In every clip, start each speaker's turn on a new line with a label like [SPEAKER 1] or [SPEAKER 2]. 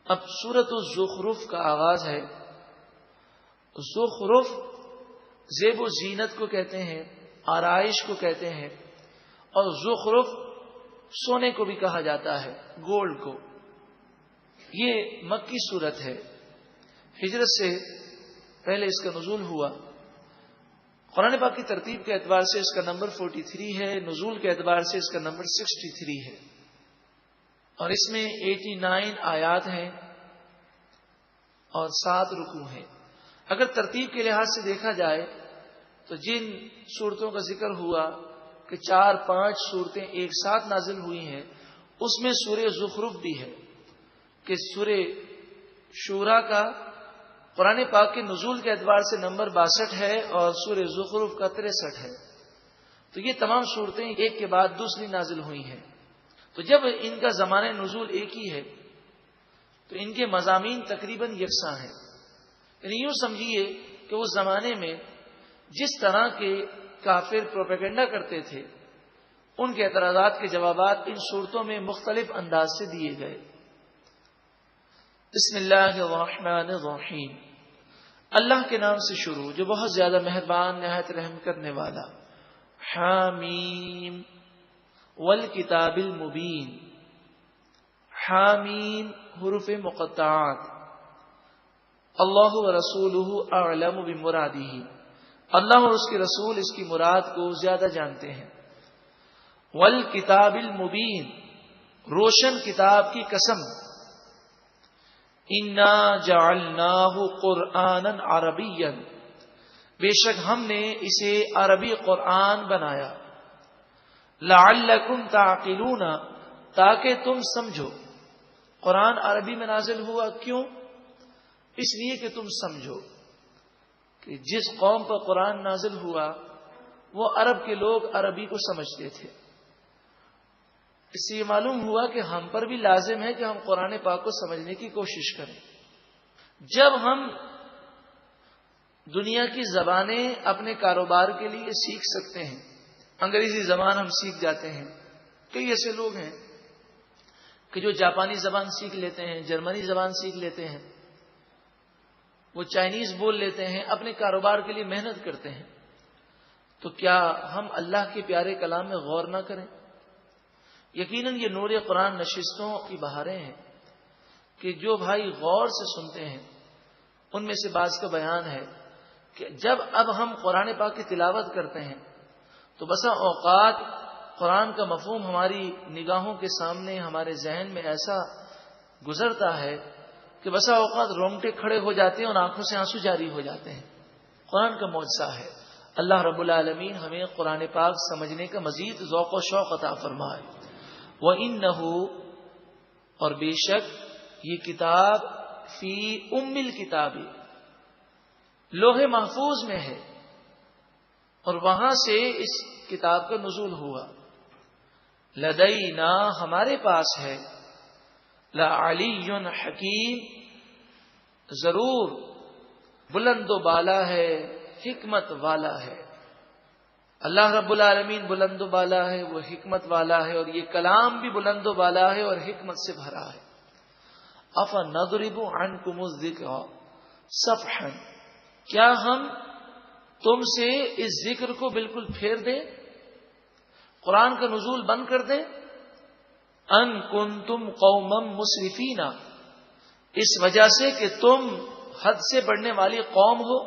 [SPEAKER 1] اب سورۃ الزخرف کا آغاز ہے۔ زخرف زیب و زینت کو کہتے ہیں، آرائش کو کہتے ہیں، اور زخرف سونے کو بھی کہا جاتا ہے، گولڈ کو۔ یہ مکی سورت ہے، ہجرت سے پہلے اس کا نزول ہوا۔ قرآن پاک کی ترتیب کے اعتبار سے اس کا نمبر 43 ہے، نزول کے اعتبار سے اس کا نمبر 63 ہے، اور اس میں 89 آیات ہیں اور 7 رکوع ہیں۔ اگر ترتیب کے لحاظ سے دیکھا جائے تو جن صورتوں کا ذکر ہوا کہ 4-5 صورتیں ایک ساتھ نازل ہوئی ہیں، اس میں سورہ زخرف بھی ہے کہ سورہ شورا کا قرآن پاک کے نزول کے اعتبار سے نمبر 62 ہے اور سورہ زخرف کا 63 ہے۔ تو یہ تمام صورتیں ایک کے بعد دوسری نازل ہوئی ہیں۔ تو جب ان کا زمانہ نزول ایک ہی ہے تو ان کے مضامین تقریباً یکساں ہیں۔ یعنی یوں سمجھیے کہ اس زمانے میں جس طرح کے کافر پروپیگنڈا کرتے تھے، ان کے اعتراضات کے جوابات ان صورتوں میں مختلف انداز سے دیے گئے۔ بسم اللہ الرحمن الرحیم، اللہ کے نام سے شروع جو بہت زیادہ مہربان نہایت رحم کرنے والا۔ حامیم والکتاب المبین، حامیم حروف مقطعات، اللہ ورسولہ اعلم بمرادہ، اللہ اور اس کے رسول اس کی مراد کو زیادہ جانتے ہیں۔ والکتاب المبین، روشن کتاب کی قسم۔ انا جعلناہ قرآنا عربیا، بے شک ہم نے اسے عربی قرآن بنایا۔ لعلکم تعقلون، تاکہ تم سمجھو۔ قرآن عربی میں نازل ہوا کیوں؟ اس لیے کہ تم سمجھو کہ جس قوم پر قرآن نازل ہوا وہ عرب کے لوگ عربی کو سمجھتے تھے۔ اس سے یہ معلوم ہوا کہ ہم پر بھی لازم ہے کہ ہم قرآن پاک کو سمجھنے کی کوشش کریں۔ جب ہم دنیا کی زبانیں اپنے کاروبار کے لیے سیکھ سکتے ہیں، انگریزی زبان ہم سیکھ جاتے ہیں، کئی ایسے لوگ ہیں کہ جو جاپانی زبان سیکھ لیتے ہیں، جرمنی زبان سیکھ لیتے ہیں، وہ چائنیز بول لیتے ہیں، اپنے کاروبار کے لیے محنت کرتے ہیں، تو کیا ہم اللہ کے پیارے کلام میں غور نہ کریں؟ یقیناً یہ نور قرآن نشستوں کی بہاریں ہیں کہ جو بھائی غور سے سنتے ہیں، ان میں سے بعض کا بیان ہے کہ جب اب ہم قرآن پاک کی تلاوت کرتے ہیں تو بسا اوقات قرآن کا مفہوم ہماری نگاہوں کے سامنے، ہمارے ذہن میں ایسا گزرتا ہے کہ بسا اوقات رونگٹے کھڑے ہو جاتے ہیں اور آنکھوں سے آنسو جاری ہو جاتے ہیں۔ قرآن کا معجزہ ہے۔ اللہ رب العالمین ہمیں قرآن پاک سمجھنے کا مزید ذوق و شوق عطا فرمائے۔ وَإِنَّهُ، اور بے شک یہ کتاب، فی ام الکتاب، لوح محفوظ میں ہے، اور وہاں سے اس کتاب کا نزول ہوا۔ لدینا، ہمارے پاس ہے، لعلی حکیم، ضرور بلند و بالا ہے، حکمت والا ہے۔ اللہ رب العالمین بلند و بالا ہے، وہ حکمت والا ہے، اور یہ کلام بھی بلند و بالا ہے اور حکمت سے بھرا ہے۔ افنضرب عنکم الذکر صفحا، کیا ہم تم سے اس ذکر کو بالکل پھیر دیں، قرآن کا نزول بند کر دیں؟ ان کنتم قوما مسرفین، اس وجہ سے کہ تم حد سے بڑھنے والی قوم ہو،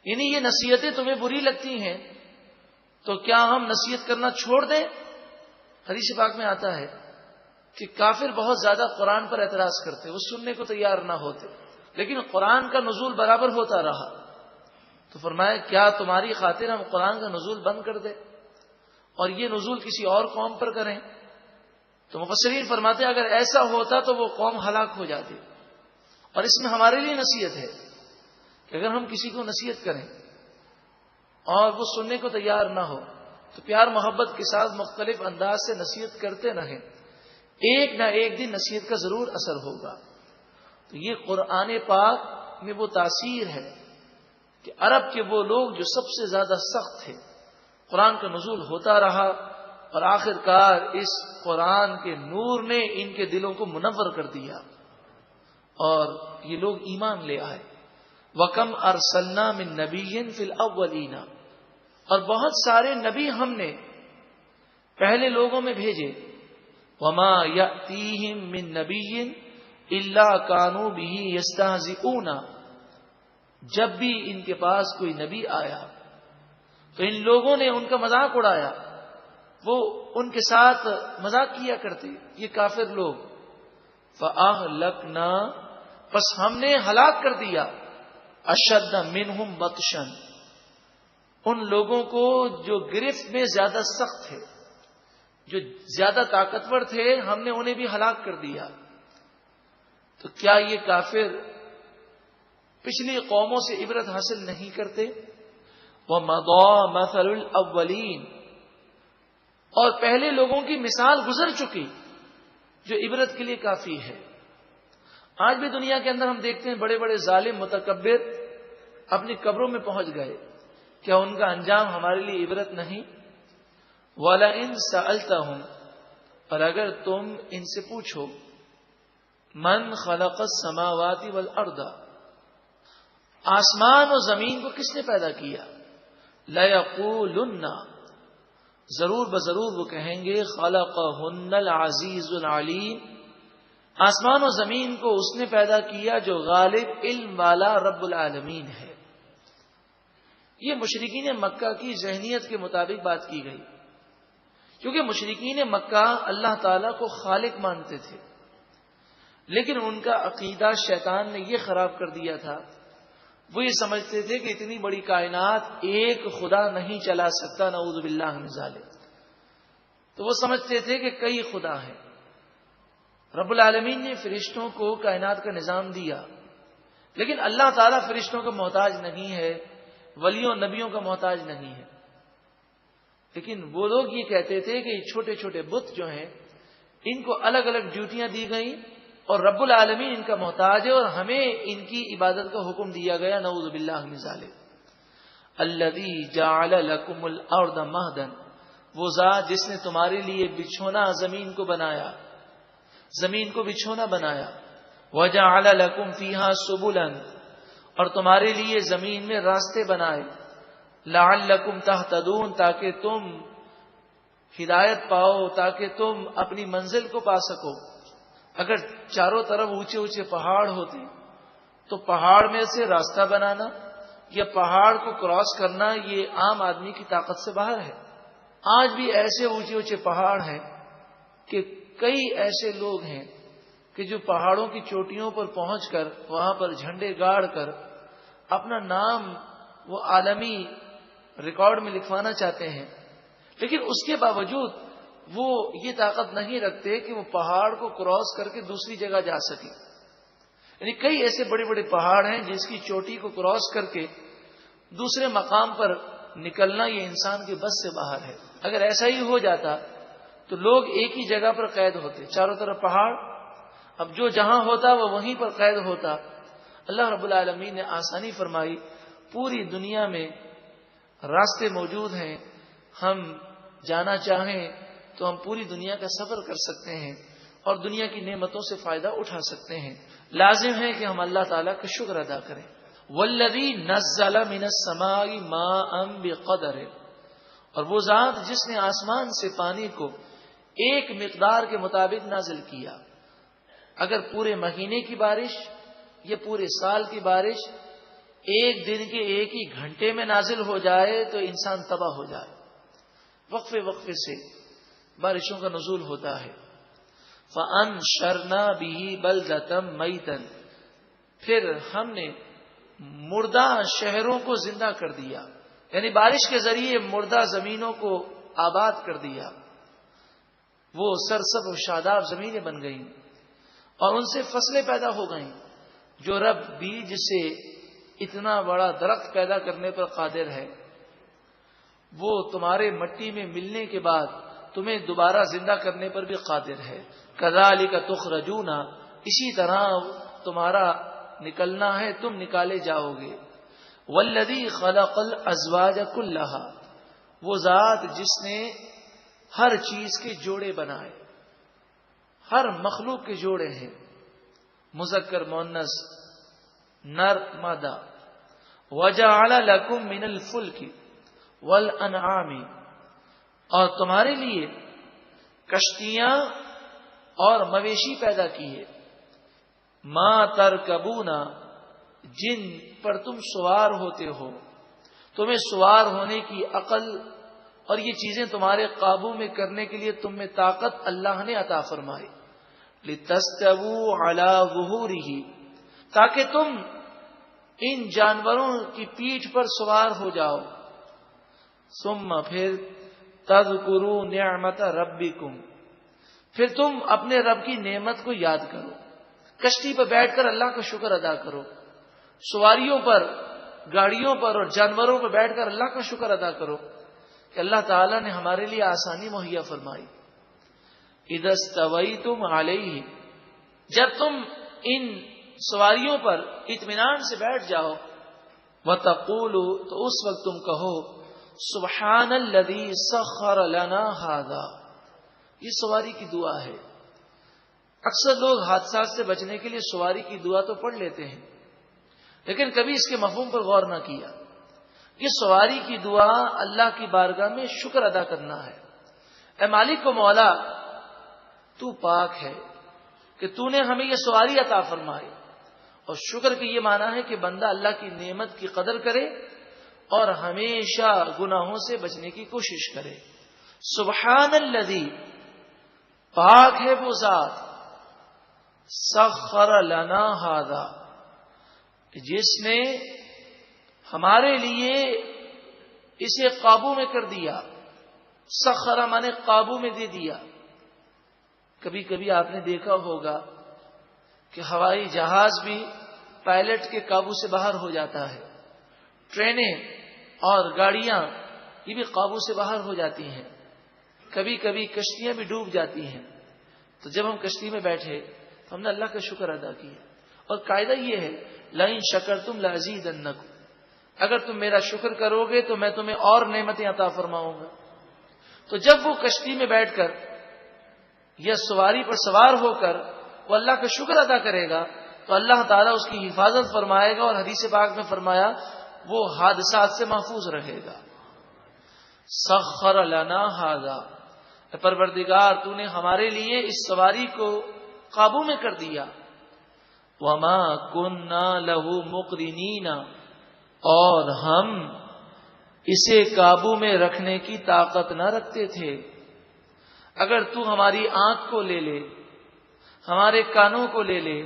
[SPEAKER 1] یعنی یہ نصیحتیں تمہیں بری لگتی ہیں تو کیا ہم نصیحت کرنا چھوڑ دیں؟ حدیث پاک میں آتا ہے کہ کافر بہت زیادہ قرآن پر اعتراض کرتے، وہ سننے کو تیار نہ ہوتے، لیکن قرآن کا نزول برابر ہوتا رہا، تو فرمایا کیا تمہاری خاطر ہم قرآن کا نزول بند کر دیں اور یہ نزول کسی اور قوم پر کریں؟ تو مفسرین فرماتے اگر ایسا ہوتا تو وہ قوم ہلاک ہو جاتی۔ اور اس میں ہمارے لیے نصیحت ہے کہ اگر ہم کسی کو نصیحت کریں اور وہ سننے کو تیار نہ ہو تو پیار محبت کے ساتھ مختلف انداز سے نصیحت کرتے رہیں، ایک نہ ایک دن نصیحت کا ضرور اثر ہوگا۔ تو یہ قرآن پاک میں وہ تاثیر ہے کہ عرب کے وہ لوگ جو سب سے زیادہ سخت تھے، قرآن کا نزول ہوتا رہا اور آخر کار اس قرآن کے نور نے ان کے دلوں کو منور کر دیا۔ اور یہ لوگ ایمان لے آئے. وَكَمْ أَرْسَلْنَا مِن نَبِيٍّ فِي الْأَوَّلِينَ، اور بہت سارے نبی ہم نے پہلے لوگوں میں بھیجے. وَمَا يَأْتِيهِم مِّن نَبِيٍّ إِلَّا كَانُوا بِهِ يَسْتَهْزِئُونَ، جب بھی ان کے پاس کوئی نبی آیا تو ان لوگوں نے ان کا مذاق اڑایا، وہ ان کے ساتھ مذاق کیا کرتے یہ کافر لوگ. فَأَهْلَكْنَا، پس ہم نے ہلاک کر دیا، اشد منہم بطشن، ان لوگوں کو جو گرفت میں زیادہ سخت تھے، جو زیادہ طاقتور تھے، ہم نے انہیں بھی ہلاک کر دیا. تو کیا یہ کافر پچھلی قوموں سے عبرت حاصل نہیں کرتے؟ وَمَضَى مَثَلُ الْأَوَّلِينَ، اور پہلے لوگوں کی مثال گزر چکی جو عبرت کے لیے کافی ہے. آج بھی دنیا کے اندر ہم دیکھتے ہیں بڑے بڑے ظالم متکبر اپنی قبروں میں پہنچ گئے. کیا ان کا انجام ہمارے لیے عبرت نہیں؟ وَلَئِن سَأَلْتَهُمْ، اور اگر تم ان سے پوچھو، من خلق السماوات والارض، آسمان و زمین کو کس نے پیدا کیا؟ لَيَقُولُنَّ، ضرور بضرور وہ کہیں گے، خلقهن العزیز العلیم، آسمان و زمین کو اس نے پیدا کیا جو غالب علم والا رب العالمین ہے. یہ مشرکین مکہ کی ذہنیت کے مطابق بات کی گئی، کیونکہ مشرکین مکہ اللہ تعالیٰ کو خالق مانتے تھے، لیکن ان کا عقیدہ شیطان نے یہ خراب کر دیا تھا. وہ یہ سمجھتے تھے کہ اتنی بڑی کائنات ایک خدا نہیں چلا سکتا، نعوذ باللہ من ذالک. تو وہ سمجھتے تھے کہ کئی خدا ہیں. رب العالمین نے فرشتوں کو کائنات کا نظام دیا، لیکن اللہ تعالیٰ فرشتوں کا محتاج نہیں ہے، ولیوں نبیوں کا محتاج نہیں ہے. لیکن وہ لوگ یہ کہتے تھے کہ یہ چھوٹے چھوٹے بت جو ہیں ان کو الگ الگ ڈیوٹیاں دی گئیں اور رب العالمین ان کا محتاج ہے اور ہمیں ان کی عبادت کا حکم دیا گیا، نعوذ باللہ من ذالک. الذی جعل لکم الارض مہدا، وہ ذات جس نے تمہارے لیے بچھونا زمین کو بنایا، زمین کو بچھونا بنایا. وجعل لکم فیہا سبلا، اور تمہارے لیے زمین میں راستے بنائے. لعلکم تہتدون، تاکہ تم ہدایت پاؤ، تاکہ تم اپنی منزل کو پا سکو. اگر چاروں طرف اونچے اونچے پہاڑ ہوتے تو پہاڑ میں سے راستہ بنانا یا پہاڑ کو کراس کرنا یہ عام آدمی کی طاقت سے باہر ہے. آج بھی ایسے اونچے اونچے پہاڑ ہیں کہ کئی ایسے لوگ ہیں کہ جو پہاڑوں کی چوٹیوں پر پہنچ کر وہاں پر جھنڈے گاڑ کر اپنا نام وہ عالمی ریکارڈ میں لکھوانا چاہتے ہیں، لیکن اس کے باوجود وہ یہ طاقت نہیں رکھتے کہ وہ پہاڑ کو کراس کر کے دوسری جگہ جا سکے. یعنی کئی ایسے بڑے بڑے پہاڑ ہیں جس کی چوٹی کو کراس کر کے دوسرے مقام پر نکلنا یہ انسان کے بس سے باہر ہے. اگر ایسا ہی ہو جاتا تو لوگ ایک ہی جگہ پر قید ہوتے، چاروں طرف پہاڑ، اب جو جہاں ہوتا وہ وہیں پر قید ہوتا. اللہ رب العالمین نے آسانی فرمائی، پوری دنیا میں راستے موجود ہیں، ہم جانا چاہیں تو ہم پوری دنیا کا سفر کر سکتے ہیں اور دنیا کی نعمتوں سے فائدہ اٹھا سکتے ہیں. لازم ہے کہ ہم اللہ تعالیٰ کا شکر ادا کریں. والذی نزل من السماء ماء بقدر، اور وہ ذات جس نے آسمان سے پانی کو ایک مقدار کے مطابق نازل کیا. اگر پورے مہینے کی بارش یا پورے سال کی بارش ایک دن کے ایک ہی گھنٹے میں نازل ہو جائے تو انسان تباہ ہو جائے. وقفے وقفے سے بارشوں کا نزول ہوتا ہے. فَأَنشَرْنَا بِهِ بَلْدَةً مَيْتًا، پھر ہم نے مردہ شہروں کو زندہ کر دیا، یعنی بارش کے ذریعے مردہ زمینوں کو آباد کر دیا. وہ سرسب و شاداب زمینیں بن گئیں اور ان سے فصلیں پیدا ہو گئیں. جو رب بیج سے اتنا بڑا درخت پیدا کرنے پر قادر ہے، وہ تمہارے مٹی میں ملنے کے بعد تمہیں دوبارہ زندہ کرنے پر بھی قادر ہے. کذالک تخرجون، اسی طرح تمہارا نکلنا ہے، تم نکالے جاؤ گے. والذی خلق الازواج کلھا، وہ ذات جس نے ہر چیز کے جوڑے بنائے، ہر مخلوق کے جوڑے ہیں. مذکر مؤنث نر مادہ. وجعل لکم من الفلک والانعام، اور تمہارے لیے کشتیاں اور مویشی پیدا کیے. ما ترکبون، جن پر تم سوار ہوتے ہو، تمہیں سوار ہونے کی عقل اور یہ چیزیں تمہارے قابو میں کرنے کے لیے تم میں طاقت اللہ نے عطا فرمائی. لتستووا علی ظہورہ، تاکہ تم ان جانوروں کی پیٹھ پر سوار ہو جاؤ. ثم، پھر تذکروا نعمت ربکم، پھر تم اپنے رب کی نعمت کو یاد کرو. کشتی پر بیٹھ کر اللہ کا شکر ادا کرو. سواریوں پر، گاڑیوں پر اور جانوروں پر بیٹھ کر اللہ کا شکر ادا کرو کہ اللہ تعالیٰ نے ہمارے لیے آسانی مہیا فرمائی. اذا استویتم علیہ، جب تم ان سواریوں پر اطمینان سے بیٹھ جاؤ. وتقولوا، تو اس وقت تم کہو سبحان الذی سخر لنا ھذا. یہ سواری کی دعا ہے. اکثر لوگ حادثات سے بچنے کے لیے سواری کی دعا تو پڑھ لیتے ہیں، لیکن کبھی اس کے مفہوم پر غور نہ کیا. یہ سواری کی دعا اللہ کی بارگاہ میں شکر ادا کرنا ہے. اے مالک و مولا، تو پاک ہے کہ تو نے ہمیں یہ سواری عطا فرمائی. اور شکر کے یہ معنی ہے کہ بندہ اللہ کی نعمت کی قدر کرے اور ہمیشہ گناہوں سے بچنے کی کوشش کرے. سبحان الذی، پاک ہے وہ ذات، سخر لنا ھذا، جس نے ہمارے لیے اسے قابو میں کر دیا. سخر مانے قابو میں دے دیا. کبھی کبھی آپ نے دیکھا ہوگا کہ ہوائی جہاز بھی پائلٹ کے قابو سے باہر ہو جاتا ہے. ٹرینیں اور گاڑیاں یہ بھی قابو سے باہر ہو جاتی ہیں. کبھی کبھی کشتیاں بھی ڈوب جاتی ہیں. تو جب ہم کشتی میں بیٹھے تو ہم نے اللہ کا شکر ادا کیا. اور قاعدہ یہ ہے لئن شکرتم لازیدنکم، اگر تم میرا شکر کرو گے تو میں تمہیں اور نعمتیں عطا فرماؤں گا. تو جب وہ کشتی میں بیٹھ کر یا سواری پر سوار ہو کر وہ اللہ کا شکر ادا کرے گا تو اللہ تعالیٰ اس کی حفاظت فرمائے گا. اور حدیث پاک میں فرمایا وہ حادثات سے محفوظ رہے گا. سخر لنا ھذا، پروردگار تو نے ہمارے لیے اس سواری کو قابو میں کر دیا. وما کننا لہ مقرنین، اور ہم اسے قابو میں رکھنے کی طاقت نہ رکھتے تھے. اگر تو ہماری آنکھ کو لے لے، ہمارے کانوں کو لے لے،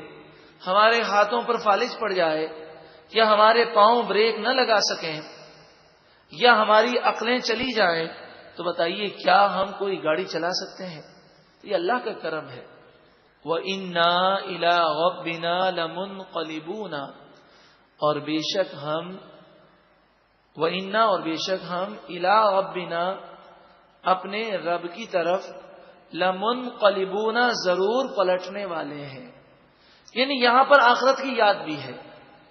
[SPEAKER 1] ہمارے ہاتھوں پر فالج پڑ جائے، یا ہمارے پاؤں بریک نہ لگا سکیں، یا ہماری عقلیں چلی جائیں، تو بتائیے کیا ہم کوئی گاڑی چلا سکتے ہیں؟ یہ اللہ کا کرم ہے. وَإِنَّا إِلَىٰ رَبِّنَا لَمُنْقَلِبُونَ، اور بے شک ہم إِلَىٰ رَبِّنَا، اپنے رب کی طرف، لَمُنْقَلِبُونَ، ضرور پلٹنے والے ہیں. یعنی یہاں پر آخرت کی یاد بھی ہے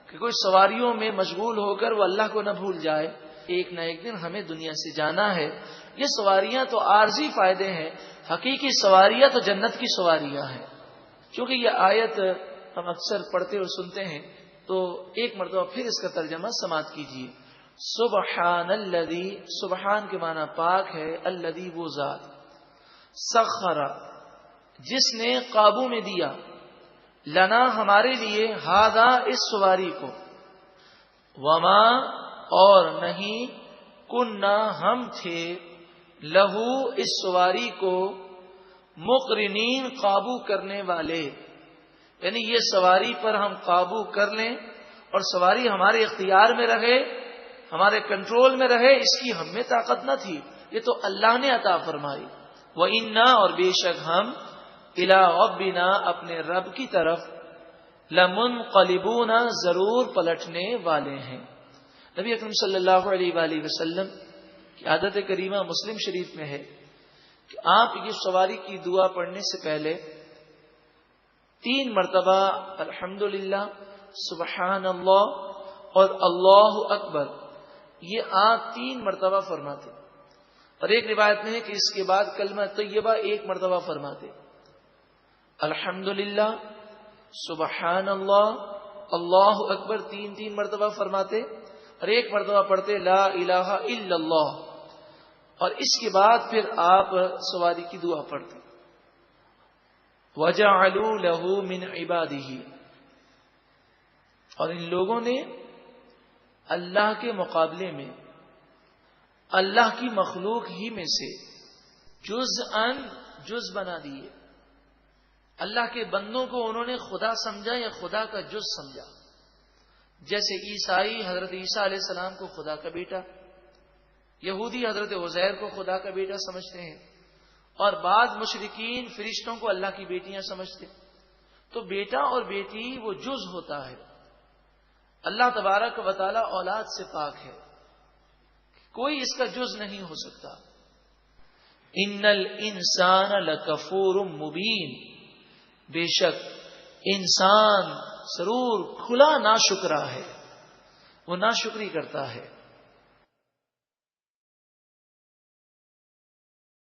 [SPEAKER 1] کہ کوئی سواریوں میں مشغول ہو کر وہ اللہ کو نہ بھول جائے. ایک نہ ایک دن ہمیں دنیا سے جانا ہے. یہ سواریاں تو عارضی فائدے ہیں، حقیقی سواریاں تو جنت کی سواریاں ہیں. چونکہ یہ آیت ہم اکثر پڑھتے اور سنتے ہیں تو ایک مرتبہ پھر اس کا ترجمہ سماعت کیجیے. سبحان الذی، سبحان کے معنی پاک ہے، الذی وہ ذات، سخر جس نے قابو میں دیا، لنا ہمارے لیے، ھذا اس سواری کو، وما اور نہیں، کننا ہم تھے، لہو اس سواری کو، مقرنین قابو کرنے والے. یعنی یہ سواری پر ہم قابو کر لیں اور سواری ہمارے اختیار میں رہے، ہمارے کنٹرول میں رہے، اس کی ہم میں طاقت نہ تھی، یہ تو اللہ نے عطا فرمائی. وَإِنَّا، اور بے شک ہم، إِلَىٰ رَبِّنَا، اپنے رب کی طرف، لَمُنْقَلِبُونَ، ضرور پلٹنے والے ہیں. نبی اکرم صلی اللہ علیہ وآلہ وسلم کی عادت کریمہ مسلم شریف میں ہے کہ آپ یہ سواری کی دعا پڑھنے سے پہلے 3 مرتبہ الحمدللہ، سبحان اللہ اور اللہ اکبر، یہ آپ 3 مرتبہ فرماتے. اور ایک روایت میں ہے کہ اس کے بعد کلمہ طیبہ 1 مرتبہ فرماتے. الحمدللہ، سبحان اللہ، اللہ اکبر 3 مرتبہ فرماتے اور 1 مرتبہ پڑھتے لا الہ الا اللہ، اور اس کے بعد پھر آپ سواری کی دعا پڑھتے وَجَعَلُوا لَهُ مِنْ عِبَادِهِ، اور ان لوگوں نے اللہ کے مقابلے میں اللہ کی مخلوق ہی میں سے جز بنا دیے. اللہ کے بندوں کو انہوں نے خدا سمجھا یا خدا کا جز سمجھا. جیسے عیسائی حضرت عیسیٰ علیہ السلام کو خدا کا بیٹا، یہودی حضرت عزیر کو خدا کا بیٹا سمجھتے ہیں، اور بعض مشرکین فرشتوں کو اللہ کی بیٹیاں سمجھتے. تو بیٹا اور بیٹی وہ جز ہوتا ہے. اللہ تبارک و تعالی اولاد سے پاک ہے، کوئی اس کا جز نہیں ہو سکتا. ان الانسان لکفور مبین، بے شک انسان ضرور کھلا ناشکرا ہے، وہ ناشکری کرتا ہے.